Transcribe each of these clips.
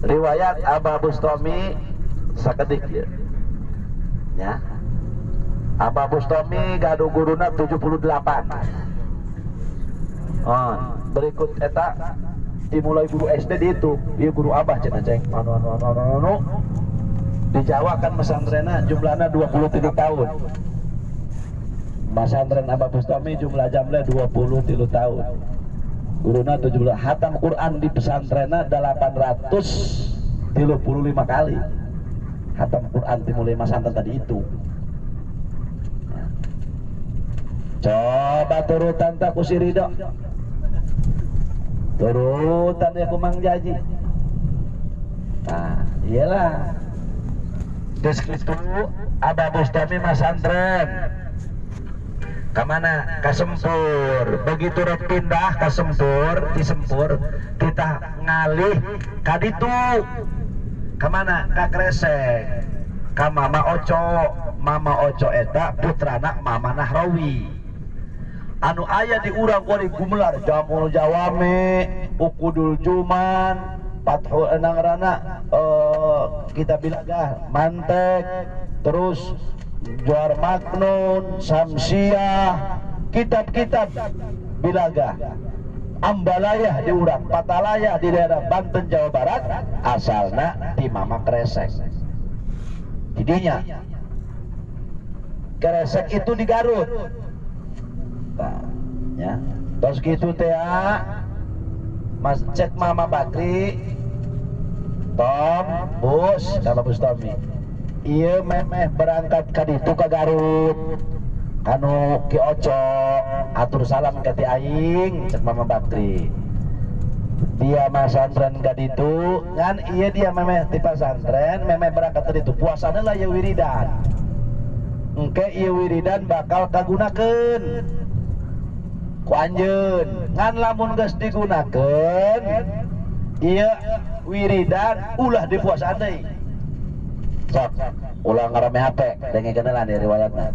Riwayat Abah Bustami sakedik ya. Ya. Abah Bustami gaduh guruna 78. Berikut eta dimulai guru SD di itu, dia guru Abah cenah ceng. Di Jawa kan pesantrenna jumlahnya 23 tahun. Pesantren Abah Bustami jumlah jamnya 23 tahun. Guruna 17 hatam Quran di pesantrenna 835 kali. Hatam Quran dimulai pesantren tadi itu. Coba turutan tak ku si Ridho. Turutan ya ku Mang Jaji. Nah, iyalah. Terus itu Abah Bustami pesantren. Kamana? Ka Sempur. Begitu rek pindah ka Sempur, di Sempur kita ngalih ka ditu. Kamana? Ka Kresek. Ka Mama Oco. Mama Oco eta putrana Mama Nahrawi. Anu aya di urang kuari gumelar Jamul Jawame, Ukudul Juman, Fathul Enangrana, kita bilaga Mantek, terus Juar Maknun, Samsiah, kitab-kitab bilaga Ambalayah di urang, Patalayah di daerah Banten Jawa Barat, asalna di Mama Kresek. Jadinya Kresek itu di Garut. Nah, ya. Terus gitu teh Mas cek Mama Bakri, Tom, Bus, sama Bustami. Iya memeh berangkat ka ditu ka Garut. Anu Ki Oco atur salam ka ti aing, cek Mama Bakri. Dia masantren ka ditu, ngan iya dia memeh ti pasantren, memeh berangkat ka ditu. Puasana lah ya wiridan. Engke iya wiridan bakal kagunakeun ku anjeun, ngan lamun geus digunakeun ieu wiridan ulah dipuasaan deui. Sok ulah ngarame HP dengekeun heula di riwayatna.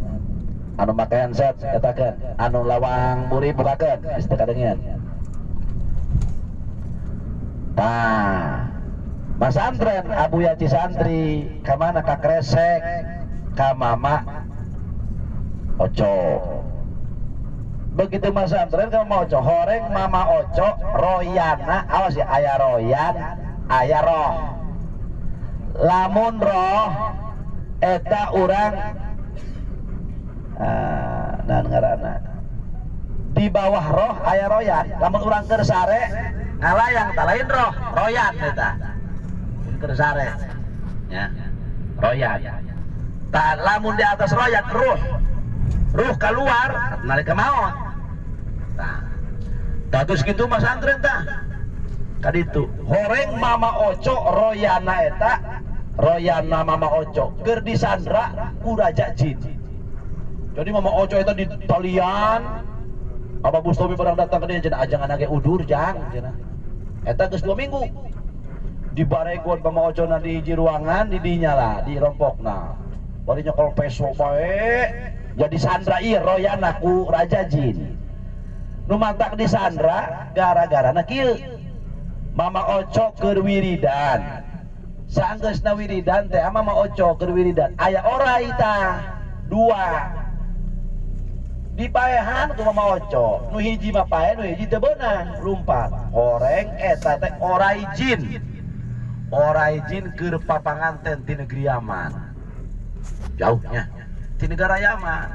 Anu make handset katakeun, anu lawang muri bukakeun geus teu kadengeun. Tah, masantren Abu Yaci santri ka mana? Ka Kresek, ka Mama Oco. Begitu masantren ka Mama Oco, horeng Mama Oco royana, awas ya, aya royan, aya roh. Lamun roh eta urang dan ngaranna di bawah roh aya royan. Lamun urang keur sare ngalayang tah lain roh, royan eta. Keur sare ya, royan. Tah lamun di atas royan ruh keluar nalika maot. Tah terus gitu masantren tah kaditu horeng Mama Oco royana eta, royana Mama Oco keur disandra ku Raja Jin. Jadi Mama Oco eta di talian Abah Bustami barang datang ke dia cenah ajangan age udur jang cenah. Eta geus 2 minggu dibaregon Mama Oco na di hiji ruangan di dinya lah di rompokna. Bari nyokol peso bae jadi sandra ieu royana ku Raja Jin. Nu mantak di sandra gara-gara na kieu Mama Oco keur wiridan. Saenggeusna wiridan teh Mama Oco keur wiridan aya orai tah 2 dipaehan ku Mama Oco. Nu hiji mah pae, nu hiji teu beunang lumpat. Horeng eta teh orai jin. Orai jin keur papanganten ti negeri Yaman. Jauhnya di negara Yaman.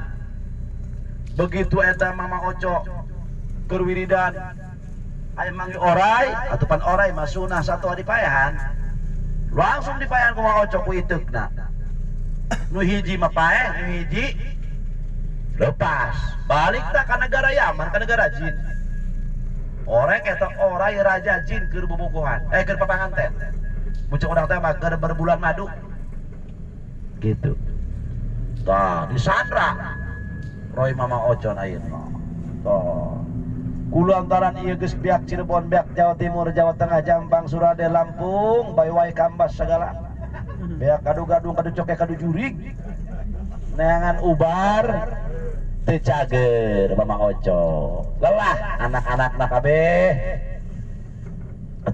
Begitu eta Mama Oco keur wiridan aya manggi orai atupan orai mah sunah satu dipaehan. Langsung dipaehan ku Mama Oco ku iteukna. Nu hiji mah pae, nu hiji lepas. Balik tak ke negara Yaman, ke negara jin. Orang eta orai Raja Jin keur bobogohan, keur papanganten. Muncul urang teh mah keur berbulan madu. Gitu. Tah disandra roy Mama Oco ayeuna. Tah. Kulantaran ieu geus beak Cirebon, beak Jawa Timur, Jawa Tengah, Jampang, Surade, Lampung, bae-wae Kambas segala. Beak kadu-gadung, kadu coke, kadu jurig. Neangan ubar teu cager Mama Oco. Lelah anak-anakna kabeh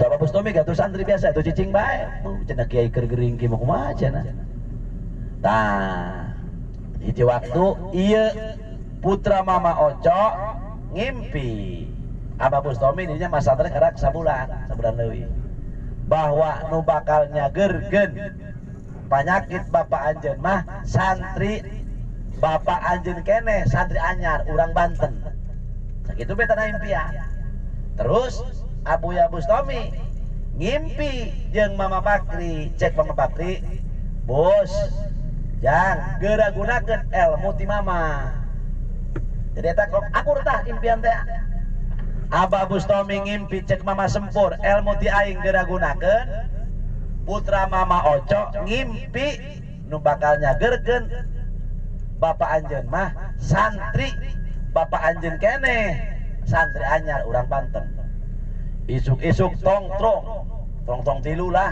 atau Bapak Bustomi gatuh santri biasa itu cicing bae cenah kiai keur gering ki mah kumaha cenah. Tah hiji waktu ieu putra Mama Oco ngimpi Abah Bustomi dinya mas santri karak sabulan leuwih bahwa nu bakal nyagerkeun panyakit Bapak Anjeun mah santri Bapak Anjeun keneh santri anyar urang Banten sakitu betana impian. Terus Abuya Bustomi ngimpi jeung Mama Bakri, cek Mama Bakri, bos jang geura gunakeun ilmu ti mama. Jadi eta aku tah impian teh. Abah Bustomi ngimpi cek Mama Sempur ilmu ti aing geura gunakeun. Putra Mama Oco ngimpi nu bakal nyagerkeun Bapak Anjeun mah santri Bapak Anjeun keneh santri anyar urang Banten. Isuk-isuk tongtrong tilu lah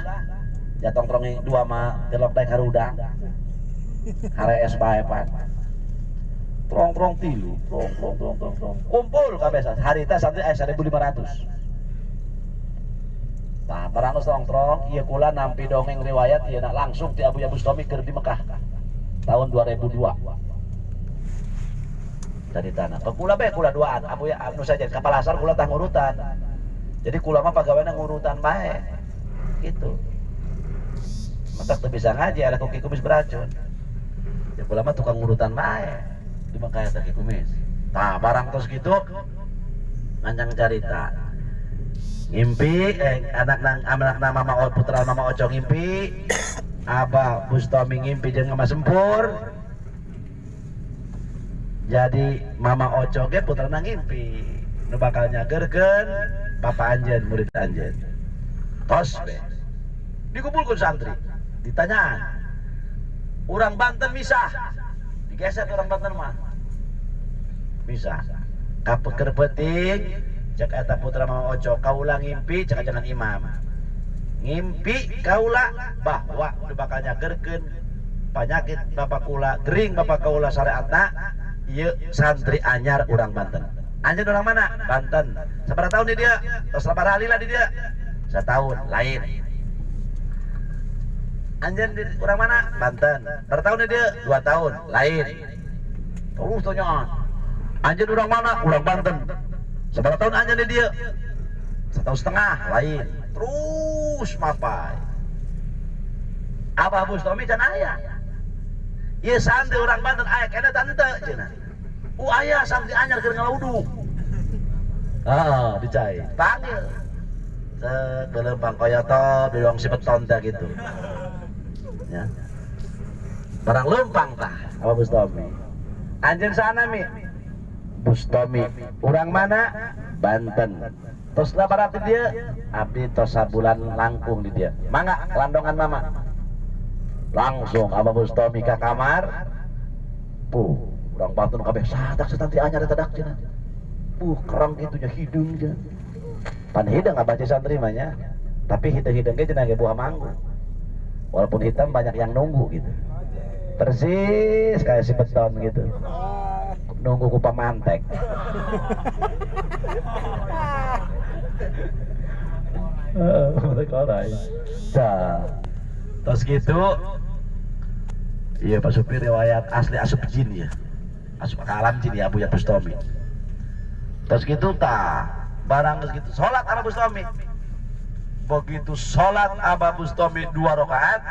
ya tongtrong dua mah telok daek harudang harees bae pan tongtrong tilu kumpul kabeh harita santri aya 1.500. Tah barang tongtrong ieu kula nampi dongeng riwayat ieu langsung ti Abuya Bustomi keur di Mekah tahun 2002 dari tanah kula bae kula duaan Abuya anu saja kapal asar kula tah ngurutan. Jadi kula mah pagaweana ngurutan bae gitu. Mata teu bisa ngaji ada koki kumis beracun. Ya kula mah tukang ngurutan bae. Di Mekah teh kumis. Tah barang tos gitu manjang carita. Ngimpi anak Mama putra Mama Oco ngimpi Abah Bustomi ngimpi jeung Mama Sempur. Jadi Mama Oco ge putrana ngimpi nu bakal nyagerkeun Bapak Anjeun murid Anjeun. Tos be. Dikumpulkeun santri. Ditanyaan. Urang Banten misah. Digeser urang Banten mah. Misah. Kapeker peuting cek eta putra Mama Oco kaula ngimpi cek ajangan imam. Ngimpi kaula bahwa nu bakal nyagerkeun panyakit bapak kula, gering bapak kaula syariatna ieu santri anyar urang Banten. Anjeun orang mana? Banten. Sabaraha tahun di dia? Tos sabaraha halila di dia? Setahun, lain. Anjeun di orang mana? Banten. Berapa tahun di dia? 2 tahun, lain. Terus tanyaan. Anjeun orang mana? Urang Banten. Sabaraha tahun anjeun di dia? 1,5 tahun, lain. Terus mapai. Abah Bustomi can aya. Ieu santri urang Banten aya kena tante cenah. Aya santri anyar keur ngalaudu. Dicai. Panggil. Belempang koyoto bilang si beton teh gitu. Ya. Barang lempang tah apa Bustomi. Anjeun sana mi. Bustomi. Urang mana? Banten. Tos labarat di dia, abdi tos sabulan langkung di dia. Mangga landongan mama. Langsung Abah Bustomi ka kamar. Urang Banten kabeh sadak santri anyar eta dak cenah. Kerang gitu nya hidung cenah. Pan hidung baca santri mah nya. Tapi hidung ge cenah ge buah mangga. Walaupun hitam banyak yang nunggu gitu. Persis kayak si beton gitu. Nunggu ku pamantek. Terus gitu. Iya Pak Supir riwayat asli asup jin ya. Asup ke alam jin ya Abuya Bustomi. Terus gitu barang terus gitu sholat Abah Bustomi. Begitu sholat Abah Bustomi 2 rakaat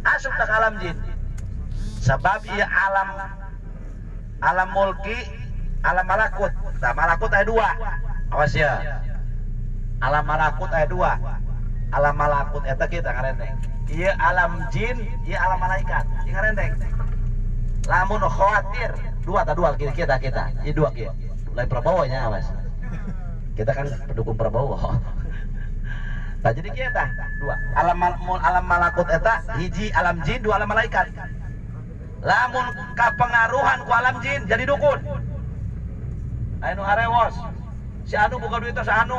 asup ke alam jin. Sebab ia alam mulki, alam malakut. Nah malakut ada 2. Awas ya. Alam malakut ada 2. Alam malakut eta kita ngarendeng. Ieu alam jin, ieu alam malaikat. Ieu ngarendeng. Lamun khawatir, 2 kita. Ieu 2 kieu. Lain Prabowo nya awas. Kita kan pendukung Prabowo. Nah jadi kieu tah 2. Alam malakut eta hiji alam jin, 2 alam malaikat. Lamun kapengaruhan ku alam jin jadi dukun. Anu harewos. Si anu buka duit si anu.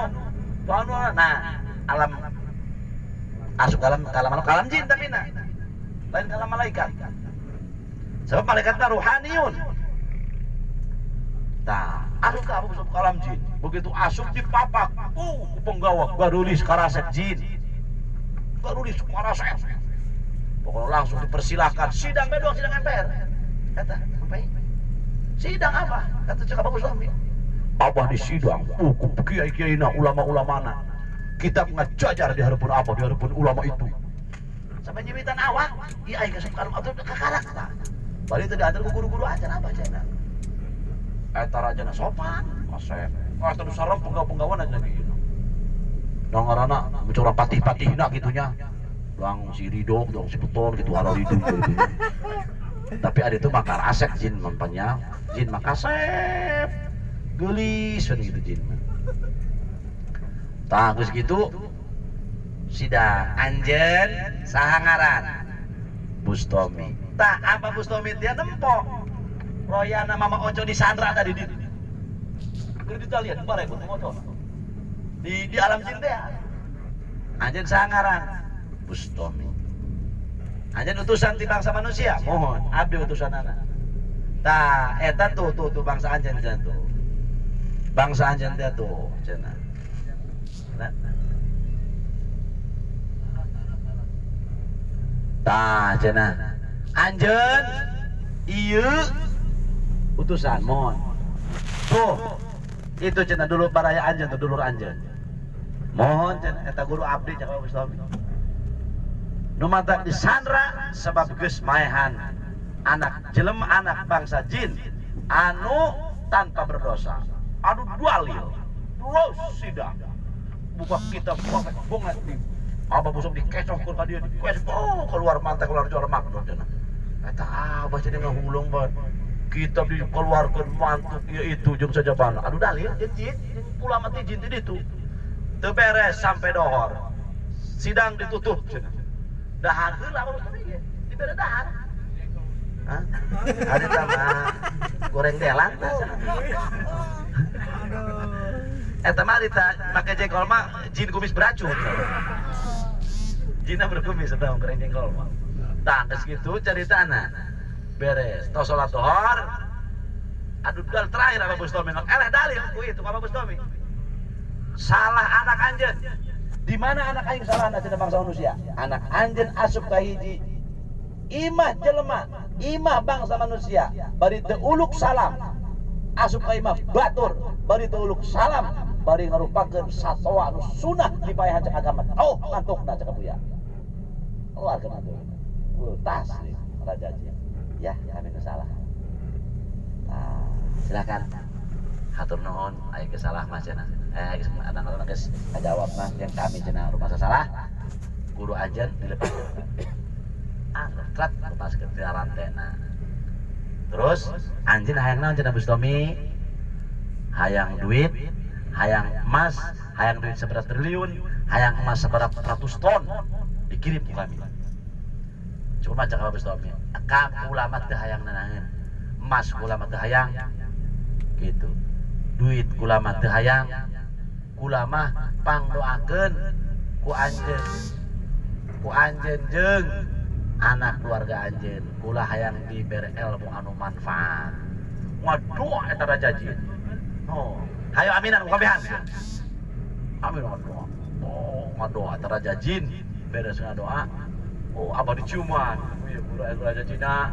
Tu anu nah alam asup kalam jin tapi lain kalam malaikat. Sebab malaikat ruhaniyun. Asup ka kalam jin. Begitu asup dipapak, penggawa garulis karaset jin. Garulis karaset. Pokoknya langsung dipersilahkan. Sidang bedong, sidang MPR. Kata, apa ini? Sidang apa? Kata cakap Bapak Bustami. Abah di sidang, kiai-kiai ulama-ulamana. Kita ngajajar di hadapan apa? Di hadapan ulama itu. Sampai jimitan awak, iya kasih kalem atau kakarak tak. Balik itu diantar ke guru-guru aja apa cina. Rajana sopan, kasep. Terus sarang penggawa-penggawan aja gitu. Nanggarana mencoba patih-patih nak gitunya. Doang si Rido, doang si Beton gitu arah Rido gitu. Tapi ada itu makar asek jin mampannya, jin makasep. Gelis gitu jin. Tah geus gitu sidang anjeun saha ngaran? Bustami. Tah apa Bustami dia nempok. Royana Mama Oco di Sandra tadi di. Keur kita lihat bare ku Oco. Di alam jin teh. Anjeun saha ngaran? Bustami. Anjeun utusan ti bangsa manusia. Mohon abdi utusan anak. Tah eta tuh bangsa anjeun tuh. Bangsa anjeun teh tuh cenah. Tah cenah anjeun ieu utusan mohon tuh itu cenah dulu baraya anjeun tuh dulur anjeun mohon cenah eta guru abdi cakap Bustami nu mantap disandra sebab geus maehan anak jelema anak bangsa jin anu tanpa berdosa anu dualil sidang buka kitab bongat di Abah busuk dikecohkeun ka dieu keluar mantai keluar juara makna cenah eta abah jadi ngahulung banget kitab dikeluarkeun mantuk ieu itu jeung sajabana aduh dalil jin ulama teh jin teh ditu teu beres sampai dohor sidang ditutup cenah dahar heula baru tadi ge dibere dahar hah ada sama goreng delang tah eta mah make jengkol mah jin kumis beracun. Jinna berkumis sedang goreng jengkol mah. Tah geus kitu caritana. Beres, tos salat zuhur. Aduh dal terakhir apa Bustami eleh dalil ku itu apa Bustami. Salah anak anjeun. Di mana anak aing salahna cenah bangsa manusia? Anak anjeun asup ka hiji imah jelema, imah bangsa manusia. Bari teu uluk salam. Asup ka imah batur, bari teu uluk salam. Bari ngarupakeun satoa anu sunah dipaehan cek agama. Oh, ngantukna cek buya. Keluarkeun atuh. Ultas Raja Jin. Ya, kami salah. Nah, silakan. Hatur nuhun, aya kesalah mah cenah. Geus anak-anak geus ngajawab mah yang kami cenah rumah salah. Guru anjeun dilepaskeun. Trat lepaskeun ti rantena. Terus anjeun hayang naon cenah Bustami? Hayang duit, hayang emas, hayang duit seberapa triliun, hayang emas seberapa ratus ton dikirim ke kami. Cuma macam apa Bustami? Kam ulama teu hayang nanangeun, emas ulama teu hayang, gitu. Duit ulama teu hayang, ulama pangdoakeun ku anjeun jeung anak keluarga anjeun, kula hayang dibere ilmu anu manfaat. Waduh eta Raja Jin. Oh, hayo aminan kabehan. Amin doa. Oh, ngadoa eta Raja Jin beres ngadoa. Oh, abah diciuman. Ieu guru Raja Jina.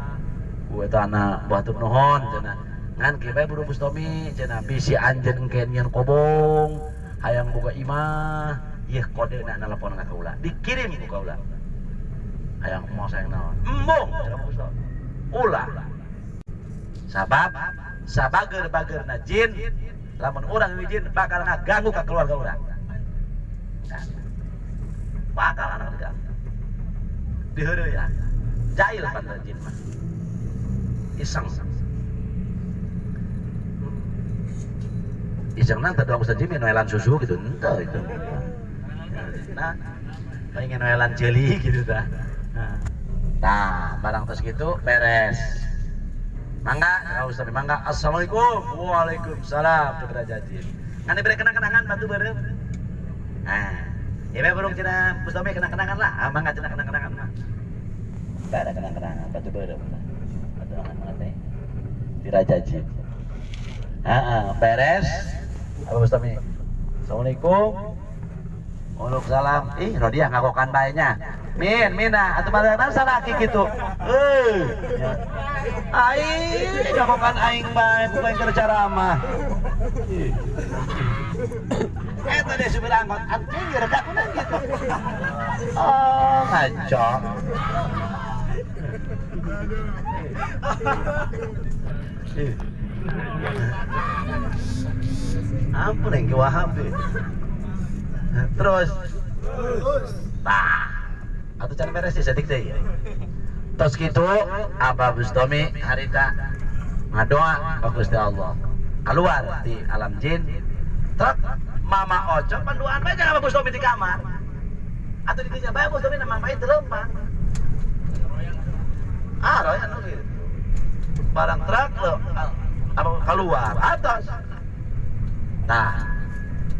Ku eta anak batur nuhun cenah. Ngan kieu bae Buru Bustami cenah bisi anjeun engke nyeun kobong, hayang boga imah, ieu kodena naleponna ka ulah. Dikirim ku ka ulah. Hayang moal sayang naon? Embung cenah Bustami. Ulah. Sabab sabager-bagerna jin lamun urang wijin bakal ngaganggu ka keluarga urang. Bakal anak diganggu. Diheureuy ya. Jail pan jin mah. Iseng. Iseng nang teu Ustaz Jim noelan susu gitu henteu itu. Nah, pengen noelan jeli gitu tah. Nah, barang tos gitu beres. Mangga, ya Ustaz, mangga. Assalamualaikum. Waalaikumsalam. Tuh Raja Jin. Ngan diberi kenang-kenangan batu bareng. Nah, ya burung cenah Bustami kenang-kenangan lah. Ah, mangga cenah kenang-kenangan mah. Enggak ada kenang-kenangan batu bareng. Batu angan teh. Di Raja Jin. Beres. Apa Bustami? Assalamualaikum. Waalaikumsalam. Ih, Rodia ngagokan baiknya. Mina, atuh mana salah gitu. Ya. Aing ngagokan aing bae bukan kerja ramah. Tadi supir angkot anjing geredak gitu. Oh, ngaco. Ampun yang wahab terus atau cari beres sih sedik deh terus gitu Abah Bustami harita ngadoa ke Gusti Allah keluar di alam jin truk Mama Oco panduan bae jangan Abah Bustami di kamar atau di kerja bae Bustami nama bae terlempang royan gitu barang truk lo apa keluar atas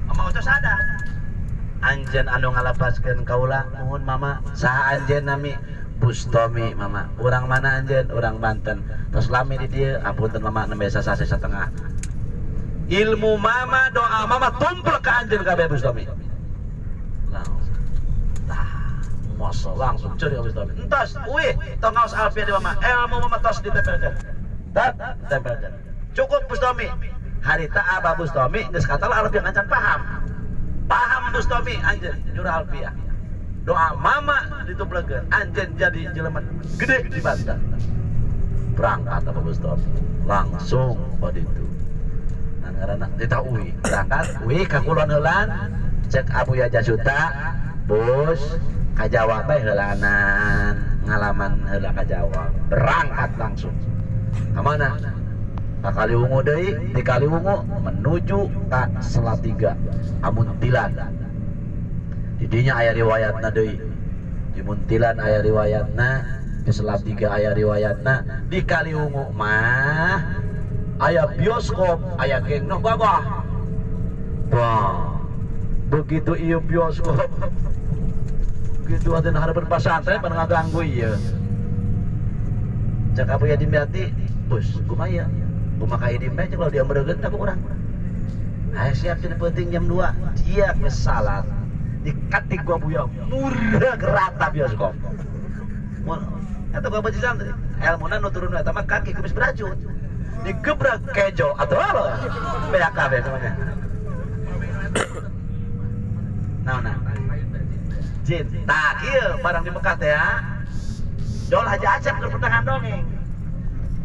Mama Oco sadar anjen anu ngalapaskeun kaula mohon mama saha anjen nami Bustami mama urang mana anjen urang Banten terus lami di dieu apunten mama nembe sasase satengah ilmu mama doa mama tumpul ke anjen kabeh Bustami langsung langsung curi Bustami entos wih tong ngaos alfiah di mama ilmu mama tos ditempelkeun tempelkeun cukup Bustami harita Abah Bustami geus katalah alfiah ngancan paham Bustami anjen nyurah alfiah doa mama dituplekeun anjen jadi jelema gede di Banten berangkat Abah Bustami langsung pada itu ngaranna tita uwi berangkat uwi ka kulon heulan cek Abuya Jasuta bos ka Jawa bae heulanan ngalaman heula ka Jawa berangkat langsung ka mana ka Kaliwungu deui di Kaliwungu menuju ka Salatiga Amuntilan didinya aya riwayatna deui di Muntilan aya riwayatna di Salatiga aya riwayatna di Kaliwungu mah aya bioskop aya geng noh babah wah begitu ieu bioskop begitu ada harapan pasantren pada ngaganggu ieu cek Abuya Dimyati bos kumaya kumaha ieu dimbe cek kalau dia meuregeun tak urang aya siap cenah penting jam 2 dia geus salat dikatik gua Abuya murah rata bioskop mun eta gua baca santri elmuna nu turun eta mah kaki kumis beracun digebrak kejo atau apa BKB namanya nah jin tak kieu barang di Mekah teh ya Jol Haji Acep keur pertengahan dongeng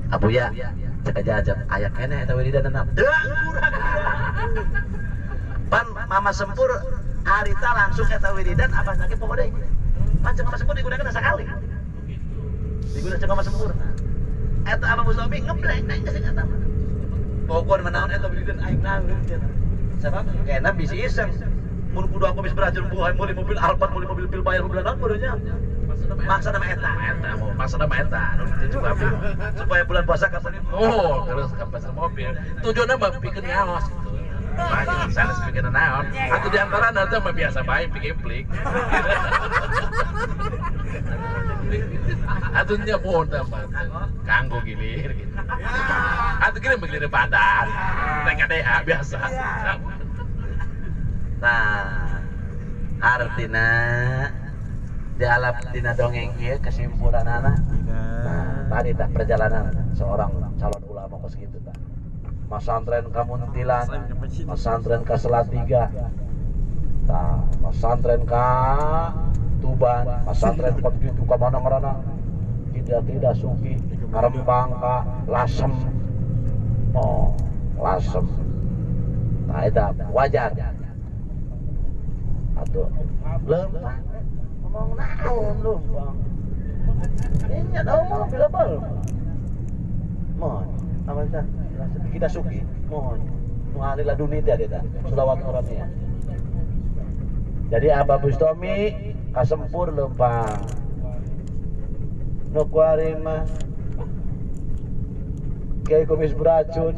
Abuya cek aja Acep aya keneh eta wiridanna pan mama sempur harita langsung eta wiridan abah sakit pokoknya pancen mama sempur digunakan sakali digunakan cek mama sempur eta Abah Bustami ngebleng naik geus eta mah. Pokon menaon eta wiridan aing naeun cenah. Sabab kena bisi iseng. Mun kudu aku bisa beracun buah meuli mobil Alphard meuli mobil pil bayar bulanan barunya. Maksana mah eta mau maksana mah eta anu juga supaya bulan puasa kapan terus kapan mobil. Tujuanna mah pikeun ngaos gitu. Banyak sana pikeun naon. Atuh di antara nanti mah biasa bae pikeun plik. Atunya pohon tambah kanggo gilir gitu. Atuh kira gilir badan. TKDA biasa. Nah, artina di alam dina dongeng ieu kesimpulanana. Nah, tadi tak perjalanan seorang calon ulama kos gitu tah. Masantren ka Muntilan, masantren ka Salatiga. Tah, masantren ka Tuban, masantren kot gitu ka mana ngaranna? Tidak suki, Rembang ka Lasem. Oh, Lasem. Nah, eta wajar. Atuh, lempang. Ngomong naon lu, Bang? Ini ada omong bila-bila. Mohon, apa sah? Kita suki, mohon. Mengalila dunia dia dah. Selawat orangnya. Jadi Abah Bustami kasempur lempang. Nukwari mah Kiai kumis beracun.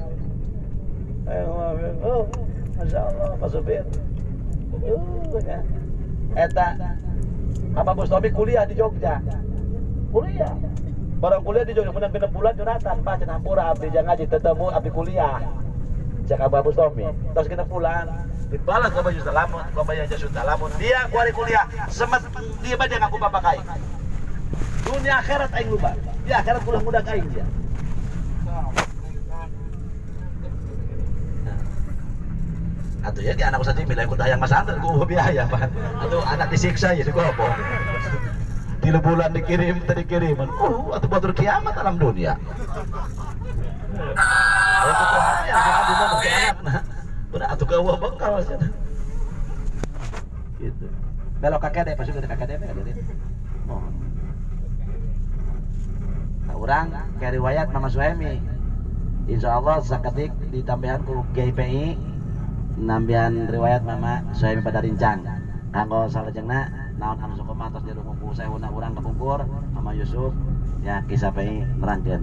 Oh, Masya Allah, Pak Supir. Ya. Eta Abah Bustami kuliah di Jogja. Kuliah. Barang kuliah di Jogja menang 6 bulan Jonathan, Pak cenah hampura abdi jangan ngaji tetemu abdi kuliah. cek Abu Stomi terus kita pulang dibalas ke baju salamun ke baju jasuh salamun dia kuari kuliah semet dia baca ngaku bapak kain dunia akhirat aing lupa dia akhirat kuliah muda kain dia atau ya di anak usaha milih ikut hayang masantren ku biaya pan atau anak disiksa ya juga apa 3 bulan dikirim tadi kiriman atau batur kiamat alam dunia itu tuh hayang sama di mana ke anak nah udah atuh gawa bekal sana gitu belok kakek deh pas udah kakek deh oh nah, orang kayak riwayat Mama Suhaimi insyaallah sakedik ditambahan ku GPI nambihan riwayat Mama Suhaimi pada rincang kanggo salajengna naon anu sok matos di rumah ku sewuna urang kepungkur Mama Yusuf ya kisah PI nerangkeun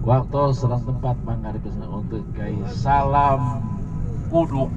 waktu serang tempat mangga dipesan untuk guys salam kuduk.